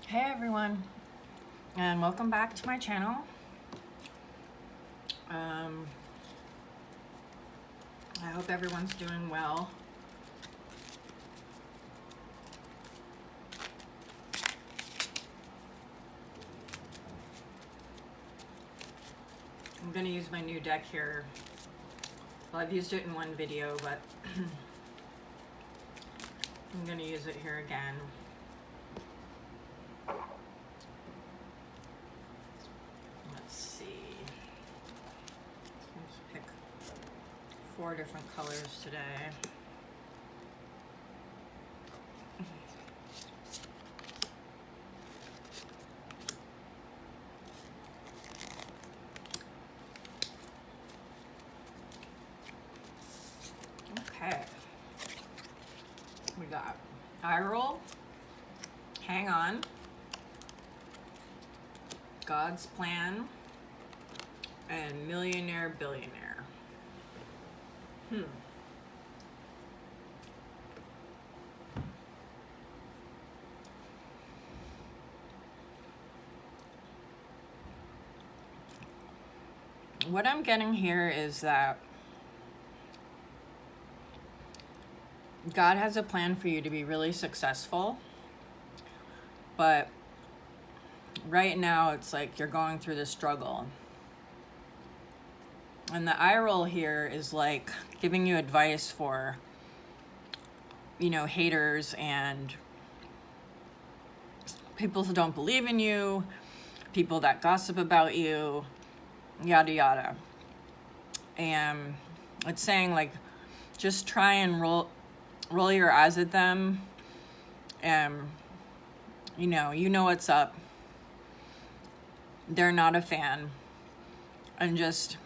Hey everyone, and welcome back to my channel. I hope everyone's doing well. I'm going to use my new deck here. Well, I've used it in one video, but I'm going to use it here again. Let's see. Let's pick 4 different colors today. Okay. We got eye roll, hang on, God's plan, and millionaire billionaire. What I'm getting here is that God has a plan for you to be really successful, but right now it's like you're going through the struggle. And the eye roll here is like giving you advice for, haters and people who don't believe in you, people that gossip about you, yada yada. And it's saying like, just try and roll your eyes at them, and you know what's up. They're not a fan, and just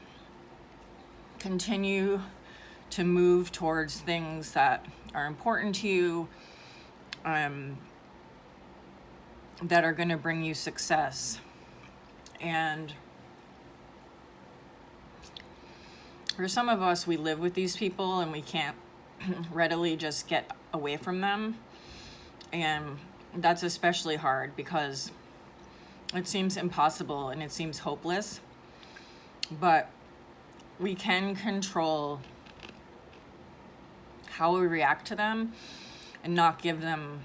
continue to move towards things that are important to you, that are going to bring you success. And for some of us, we live with these people and we can't readily just get away from them. And that's especially hard because it seems impossible and it seems hopeless. But we can control how we react to them and not give them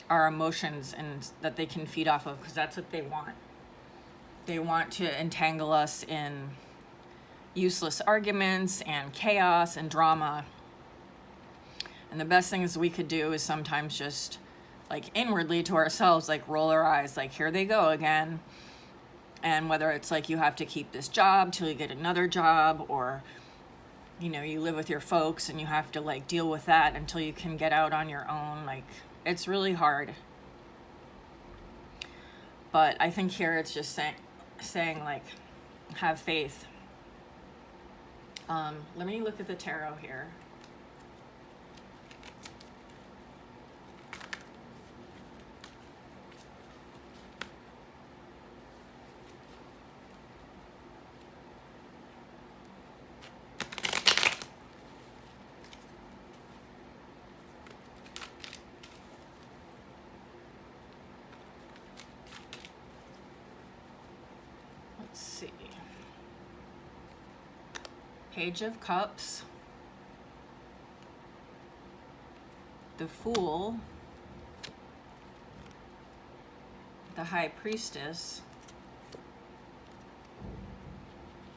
our emotions and that they can feed off of, because that's what they want. They want to entangle us in useless arguments and chaos and drama. And the best things we could do is sometimes just like inwardly to ourselves, like roll our eyes, like here they go again. And whether it's like you have to keep this job till you get another job, or you live with your folks and you have to like deal with that until you can get out on your own, like it's really hard. But I think here it's just saying like, have faith. Let me look at the tarot here. Let's see. Page of Cups, the Fool, the High Priestess,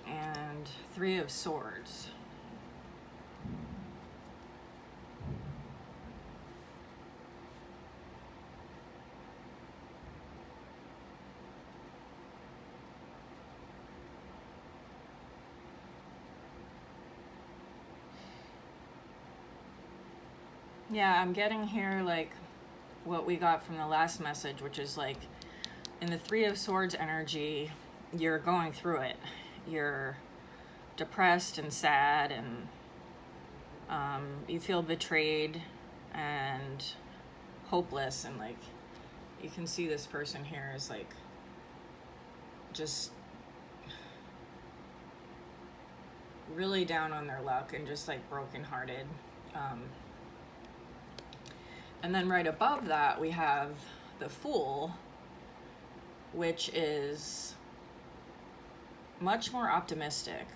and 3 of Swords. Yeah, I'm getting here like what we got from the last message, which is like in the 3 of Swords energy, you're going through it. You're depressed and sad, and you feel betrayed and hopeless, and like you can see this person here is like just really down on their luck and just like brokenhearted. And then right above that we have the Fool, which is much more optimistic.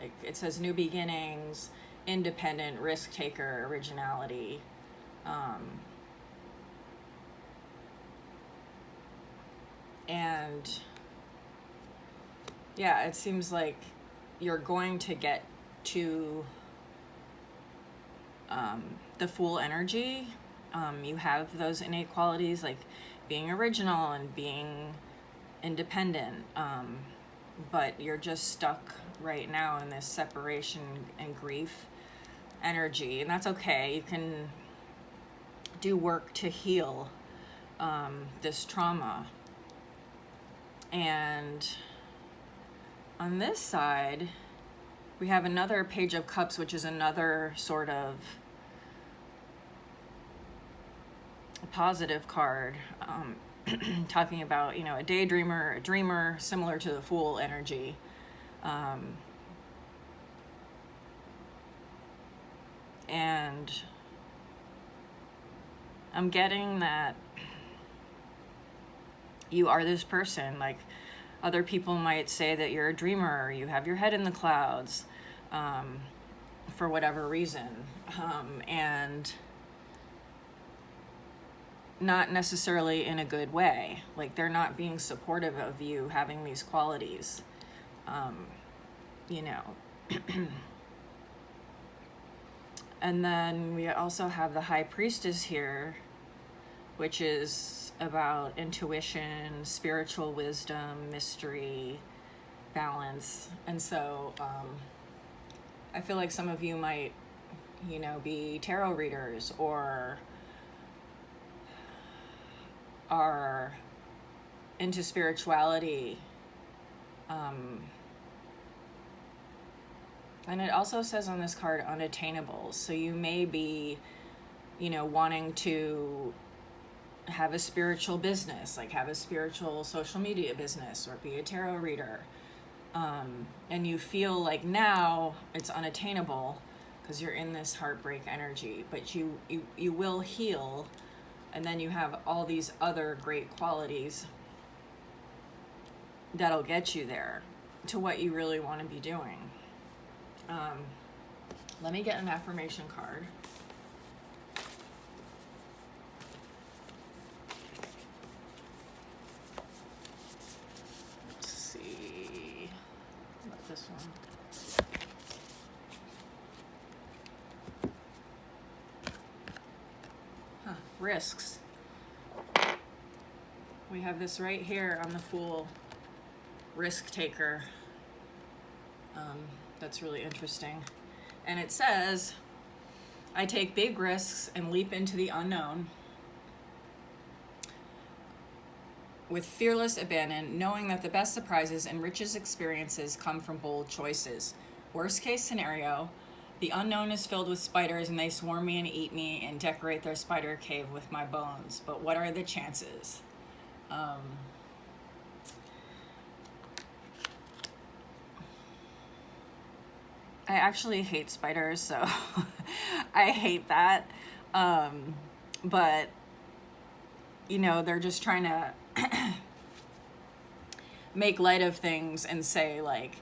Like it says new beginnings, independent, risk taker, originality. And yeah, it seems like you're going to get to the Fool energy. You have those innate qualities like being original and being independent, but you're just stuck right now in this separation and grief energy, and that's okay. You can do work to heal this trauma. And on this side, we have another Page of Cups, which is another sort of a positive card, talking about, you know, a daydreamer, a dreamer, similar to the Fool energy. And I'm getting that you are this person. Like, other people might say that you're a dreamer, or you have your head in the clouds, for whatever reason. And not necessarily in a good way. Like, they're not being supportive of you having these qualities, you know. And then we also have the High Priestess here, which is about intuition, spiritual wisdom, mystery, balance. And so I feel like some of you might, you know, be tarot readers or are into spirituality. And it also says on this card, unattainable. So you may be, you know, wanting to have a spiritual business, like have a spiritual social media business or be a tarot reader. And you feel like now it's unattainable because you're in this heartbreak energy, but you will heal. And then you have all these other great qualities that'll get you there to what you really want to be doing. Let me get an affirmation card. Let's see. What about this one? Risks. We have this right here on the Fool, risk taker. That's really interesting. And it says, I take big risks and leap into the unknown with fearless abandon, knowing that the best surprises and richest experiences come from bold choices. Worst case scenario, the unknown is filled with spiders and they swarm me and eat me and decorate their spider cave with my bones. But what are the chances? I actually hate spiders, so I hate that. But, you know, they're just trying to make light of things and say, like,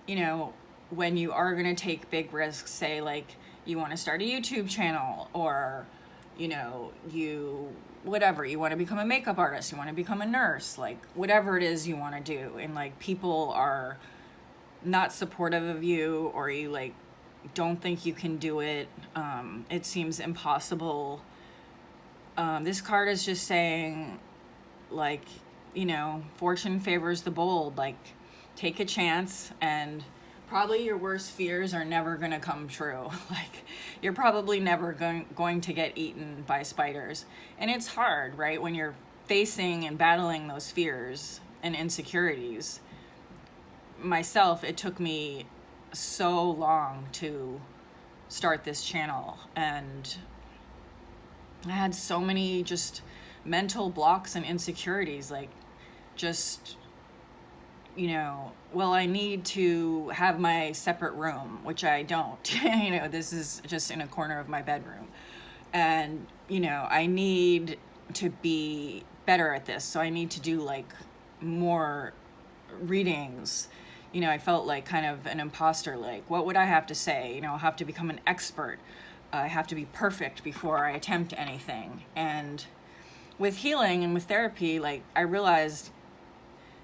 you know, when you are going to take big risks, say, like, you want to start a YouTube channel, or, you know, you want to become a makeup artist, you want to become a nurse, like, whatever it is you want to do. And, like, people are not supportive of you, or you, like, don't think you can do it. It seems impossible. This card is just saying, like, you know, fortune favors the bold. Like, take a chance, and probably your worst fears are never going to come true. Like, you're probably never going to get eaten by spiders. And it's hard, right? When you're facing and battling those fears and insecurities. Myself, it took me so long to start this channel, and I had so many just mental blocks and insecurities, like, just, you know, well, I need to have my separate room, which I don't. You know, this is just in a corner of my bedroom, and, you know, I need to be better at this, so I need to do, like, more readings, I felt like kind of an imposter. Like, what would I have to say? I'll have to become an expert. I have to be perfect before I attempt anything. And with healing and with therapy, like, I realized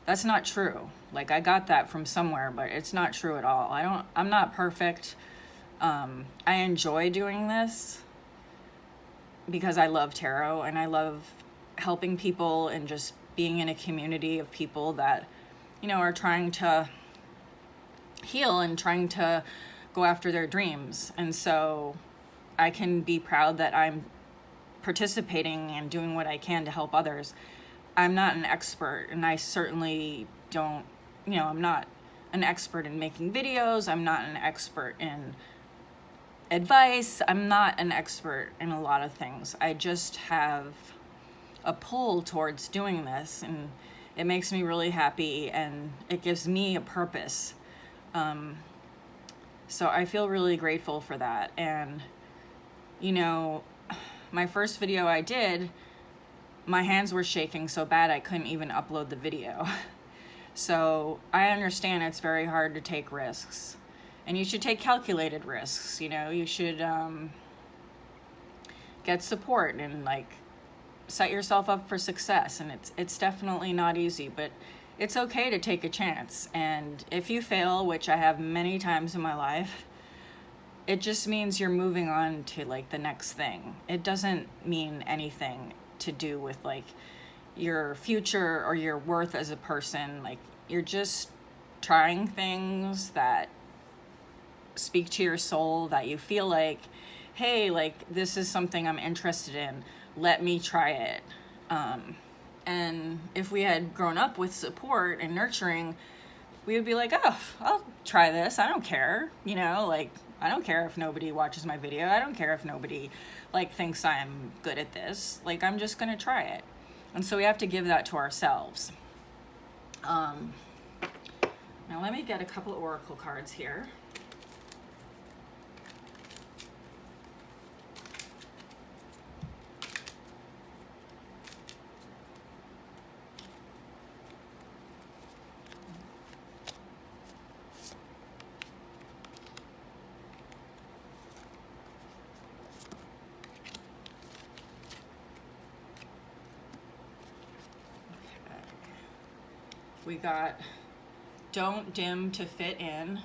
that's not true. Like, I got that from somewhere, but it's not true at all. I'm not perfect. I enjoy doing this because I love tarot and I love helping people and just being in a community of people that, are trying to heal and trying to go after their dreams. And so I can be proud that I'm participating and doing what I can to help others. I'm not an expert, and I certainly don't, I'm not an expert in making videos. I'm not an expert in advice. I'm not an expert in a lot of things. I just have a pull towards doing this, and it makes me really happy, and it gives me a purpose. So I feel really grateful for that. And, my first video I did, my hands were shaking so bad I couldn't even upload the video. So I understand it's very hard to take risks. And you should take calculated risks, you should get support and set yourself up for success. And it's definitely not easy, but it's okay to take a chance. And if you fail, which I have many times in my life, it just means you're moving on to the next thing. It doesn't mean anything to do with your future or your worth as a person. You're just trying things that speak to your soul, that you feel like, hey, this is something I'm interested in. Let me try it. And if we had grown up with support and nurturing, we would be like, oh, I'll try this. I don't care. I don't care if nobody watches my video. I don't care if nobody thinks I'm good at this. I'm just going to try it. And so we have to give that to ourselves. Now let me get a couple of oracle cards here. We got don't dim to fit in.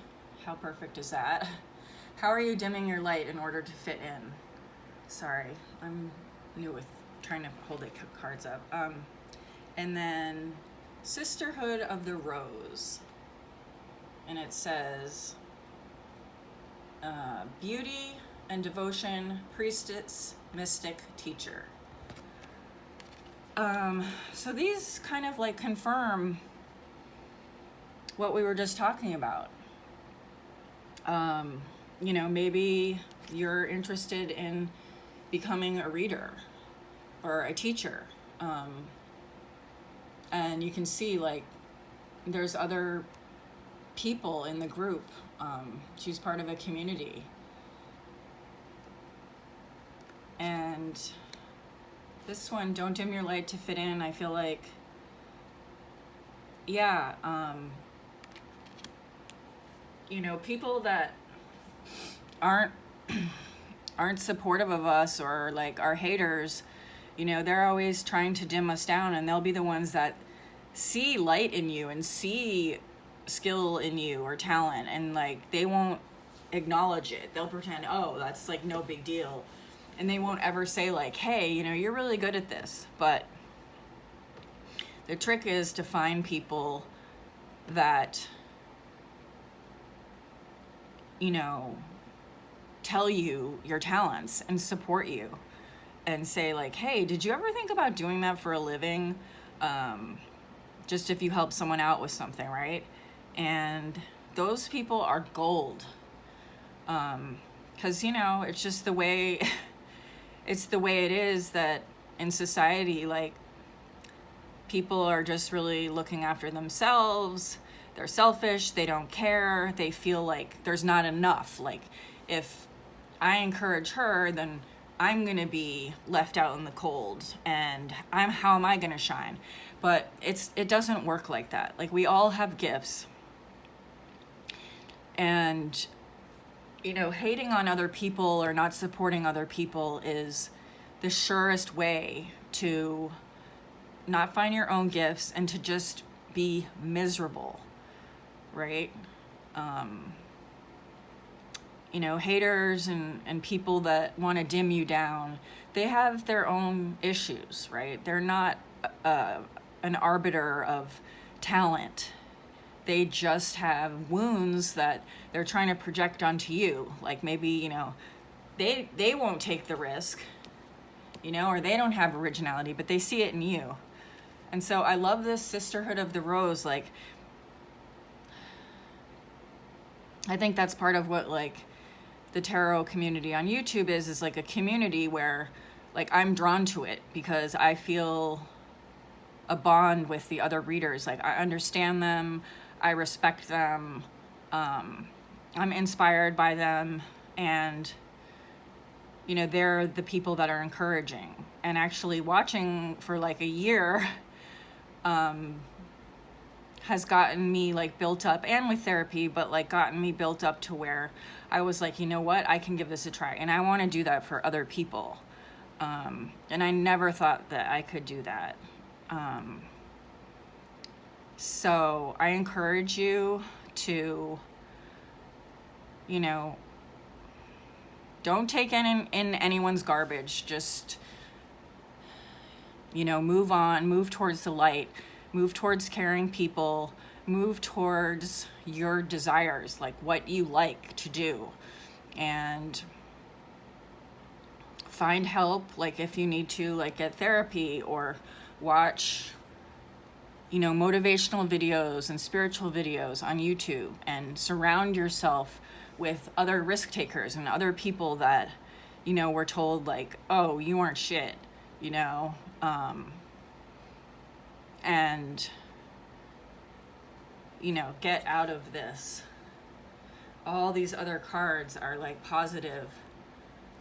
How perfect is that? How are you dimming your light in order to fit in? Sorry, I'm new with trying to hold the cards up. And then Sisterhood of the Rose. And it says, beauty and devotion, priestess, mystic, teacher. So these kind of confirm what we were just talking about. Maybe you're interested in becoming a reader or a teacher. And you can see there's other people in the group. She's part of a community. And this one, don't dim your light to fit in, I feel like, yeah, people that aren't supportive of us or are haters, they're always trying to dim us down, and they'll be the ones that see light in you and see skill in you or talent, and they won't acknowledge it. They'll pretend, oh, that's no big deal. And they won't ever say hey, you're really good at this. But the trick is to find people that, tell you your talents and support you and say hey, did you ever think about doing that for a living? Just if you help someone out with something, right? And those people are gold. 'Cause it's just the way it's the way it is, that in society, people are just really looking after themselves. They're selfish. They don't care. They feel like there's not enough. If I encourage her, then I'm gonna be left out in the cold, and how am I gonna shine? But it doesn't work like that. Like, we all have gifts, and hating on other people or not supporting other people is the surest way to not find your own gifts and to just be miserable, right? Haters and people that want to dim you down, they have their own issues, right? They're not an arbiter of talent. They just have wounds that they're trying to project onto you. Like, maybe, they won't take the risk, or they don't have originality, but they see it in you. And so I love this sisterhood of the rose. Like, I think that's part of what, like, the tarot community on YouTube is like a community where, like, I'm drawn to it because I feel a bond with the other readers. Like, I understand them, I respect them, I'm inspired by them, and they're the people that are encouraging. And actually watching for like a year has gotten me like built up, and with therapy, but like gotten me built up to where I was like, you know what, I can give this a try, and I want to do that for other people. And I never thought that I could do that. So I encourage you to, don't take in anyone's garbage. Just, move on, move towards the light, move towards caring people, move towards your desires, like what you like to do, and find help. Like, if you need to, like, get therapy or watch, motivational videos and spiritual videos on YouTube, and surround yourself with other risk takers and other people that, were told like, oh, you aren't shit, and, get out of this. All these other cards are like positive.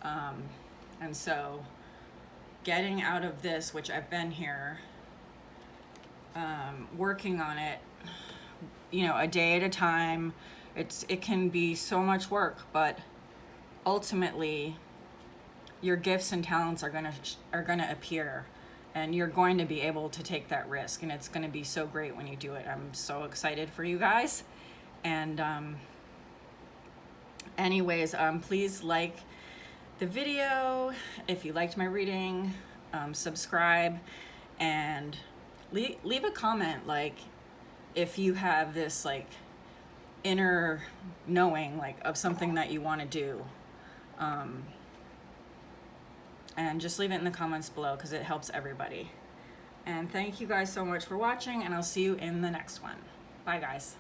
And so getting out of this, which I've been here, working on it, a day at a time. It can be so much work, but ultimately your gifts and talents are gonna appear, and you're going to be able to take that risk, and it's gonna be so great when you do it. I'm so excited for you guys. And anyways, please like the video if you liked my reading, subscribe, and leave a comment, like, if you have this like inner knowing, like, of something that you want to do, and just leave it in the comments below, because it helps everybody. And thank you guys so much for watching, and I'll see you in the next one. Bye, guys.